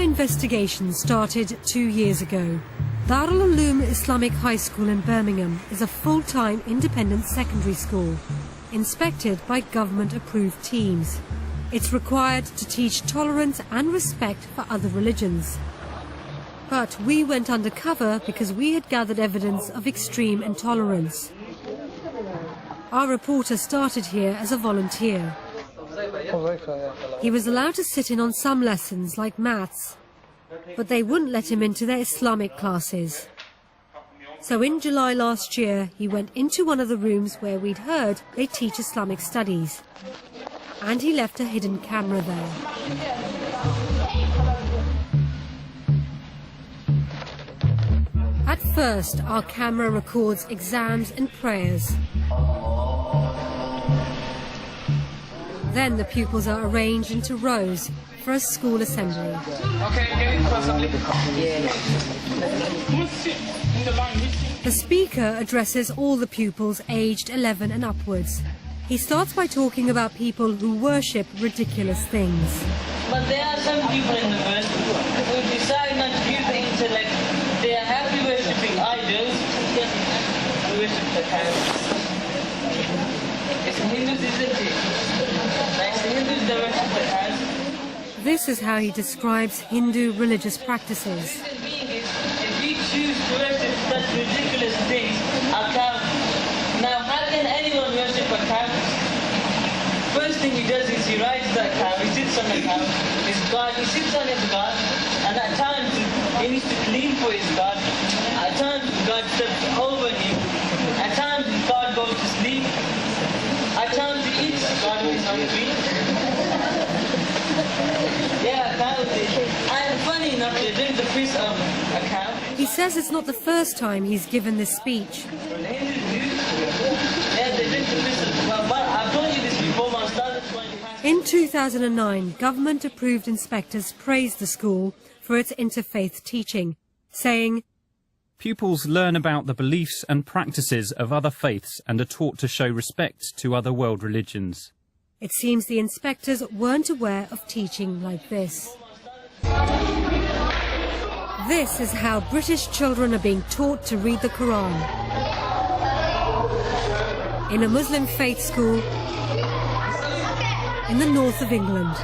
investigation started 2 years ago. Darul Uloom Islamic High School in Birmingham is a full-time independent secondary school, inspected by government-approved teams. It's required to teach tolerance and respect for other religions. But we went undercover because we had gathered evidence of extreme intolerance. Our reporter started here as a volunteer. He was allowed to sit in on some lessons like maths, but they wouldn't let him into their Islamic classes. So in July last year, he went into one of the rooms where we'd heard they teach Islamic studies. And he left a hidden camera there. At first, our camera records exams and prayers. Then the pupils are arranged into rows for a school assembly. The speaker addresses all the pupils aged 11 and upwards. He starts by talking about people who worship ridiculous things. But there are some people in the world who decide not to use the intellect. They are happy worshipping idols and worship the cows. It's Hindus, isn't it? Like the Hindus, they worship the cows. This is how he describes Hindu religious practices. If we choose to worship such ridiculous things, a cow. Now, how can anyone worship a cow? First thing he does is he rides that cow, he sits on the cow, he sits on his guard, and at times he needs to clean for his guard. At times God steps over him. At times God goes to sleep. At times he eats God when he's hungry. Yeah, cows. And funny enough, they drink the piss of a cow. He says it's not the first time he's given this speech. In 2009, government-approved inspectors praised the school for its interfaith teaching, saying, "Pupils learn about the beliefs and practices of other faiths and are taught to show respect to other world religions." It seems the inspectors weren't aware of teaching like this. This is how British children are being taught to read the Quran. In a Muslim faith school in the north of England.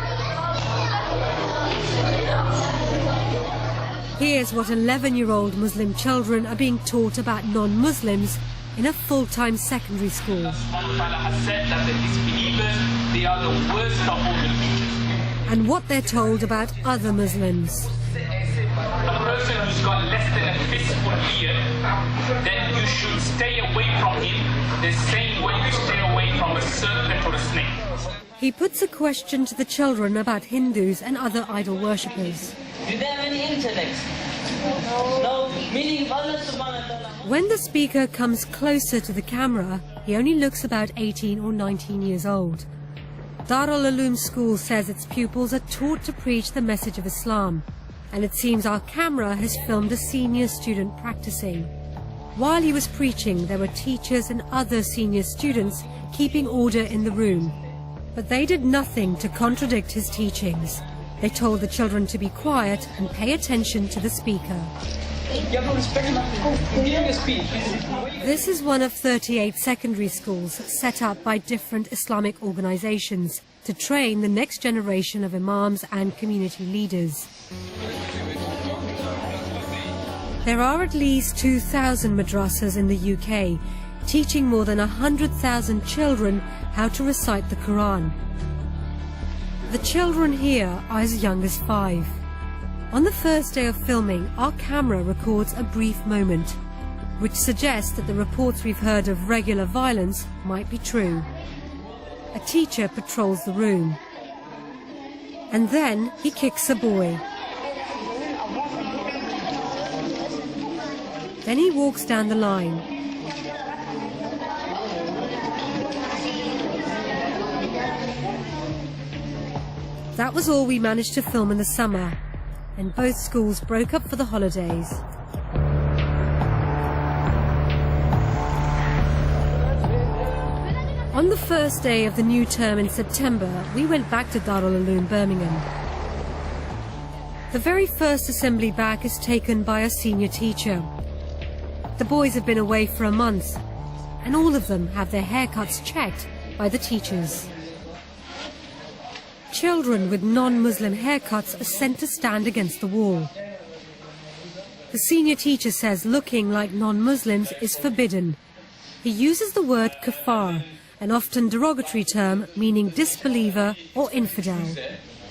Here's what 11-year-old Muslim children are being taught about non-Muslims in a full-time secondary school. Allah has said that the disbelievers, they are the worst of all religions. And what they're told about other Muslims. A person who's got less than a fistful beard, then you should stay away from him the same way you stay away from a serpent or a snake. He puts a question to the children about Hindus and other idol worshippers. Do they have any intellect? No. Meaning Allah subhanahu wa ta'ala. When the speaker comes closer to the camera, he only looks about 18 or 19 years old. Darul Uloom School says its pupils are taught to preach the message of Islam, and it seems our camera has filmed a senior student practicing. While he was preaching, there were teachers and other senior students keeping order in the room. But they did nothing to contradict his teachings. They told the children to be quiet and pay attention to the speaker. This is one of 38 secondary schools set up by different Islamic organizations to train the next generation of imams and community leaders. There are at least 2,000 madrasas in the UK, teaching more than 100,000 children how to recite the Quran. The children here are as young as 5. On the first day of filming, our camera records a brief moment, which suggests that the reports we've heard of regular violence might be true. A teacher patrols the room. And then he kicks a boy. Then he walks down the line. That was all we managed to film in the summer, and both schools broke up for the holidays. On the first day of the new term in September, we went back to Darul Uloom Birmingham. The very first assembly back is taken by a senior teacher. The boys have been away for a month, and all of them have their haircuts checked by the teachers. Children with non-Muslim haircuts are sent to stand against the wall. The senior teacher says looking like non-Muslims is forbidden. He uses the word kafar, an often derogatory term meaning disbeliever or infidel.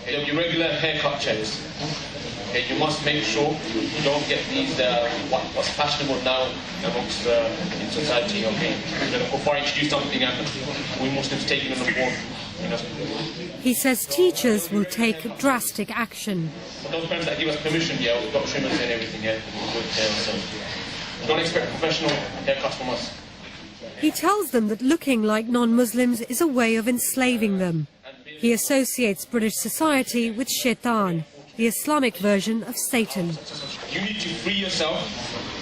There'll be regular haircut checks. Okay, you must make sure you don't get these what's fashionable now amongst in society. Okay, the kafar introduced something and we Muslims taking it on board. You know. He says teachers will take drastic action. For those parents that give us permission, yeah, we've got trimmers and everything, yeah, so don't expect professional haircuts from us. He tells them that looking like non-Muslims is a way of enslaving them. He associates British society with shaitan, the Islamic version of Satan. You need to free yourself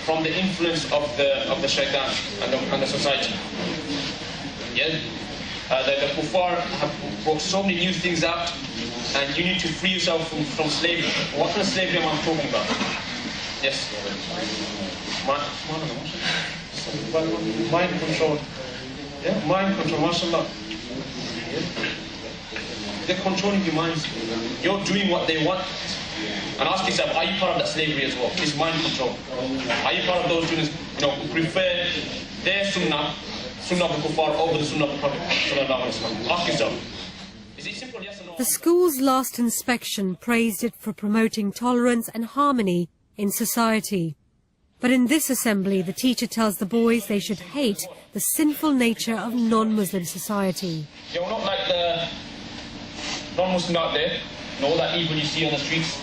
from the influence of the shaitan and the society. Yeah? The kuffar have brought so many new things out, and you need to free yourself from slavery. What kind of slavery am I talking about? Yes. Mind control. Yeah, mind control, mashallah. Yeah. They're controlling your minds. You're doing what they want. And ask yourself, are you part of that slavery as well? It's mind control. Are you part of those students, who prefer their sunnah of the kuffar over the sunnah of the Prophet? Ask yourself. Is it simple, yes or no? The school's last inspection praised it for promoting tolerance and harmony in society. But in this assembly, the teacher tells the boys they should hate the sinful nature of non-Muslim society. You're not like the non-Muslim out there, all that evil you see on the streets.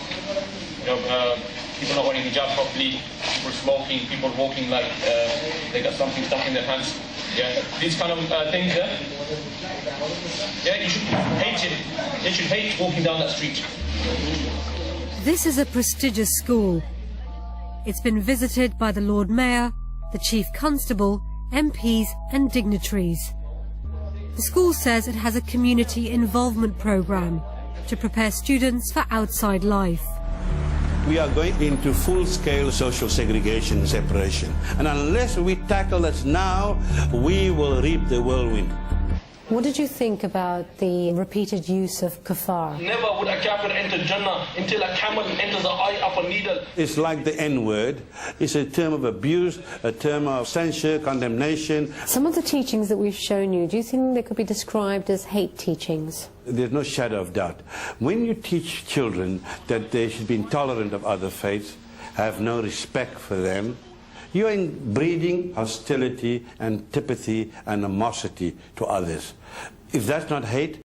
People not wearing hijab properly, people smoking, people walking like they got something stuck in their pants. Yeah, these kind of things, yeah, you should hate it. They should hate walking down that street. This is a prestigious school. It's been visited by the Lord Mayor, the Chief Constable, MPs and dignitaries. The school says it has a community involvement program to prepare students for outside life. We are going into full-scale social segregation and separation. And unless we tackle this now, we will reap the whirlwind. What did you think about the repeated use of kafar? Never would a kafir enter Jannah until a camel enters the eye of a needle. It's like the N-word. It's a term of abuse, a term of censure, condemnation. Some of the teachings that we've shown you, do you think they could be described as hate teachings? There's no shadow of doubt. When you teach children that they should be intolerant of other faiths, have no respect for them, you're breeding hostility, antipathy, and animosity to others. If that's not hate,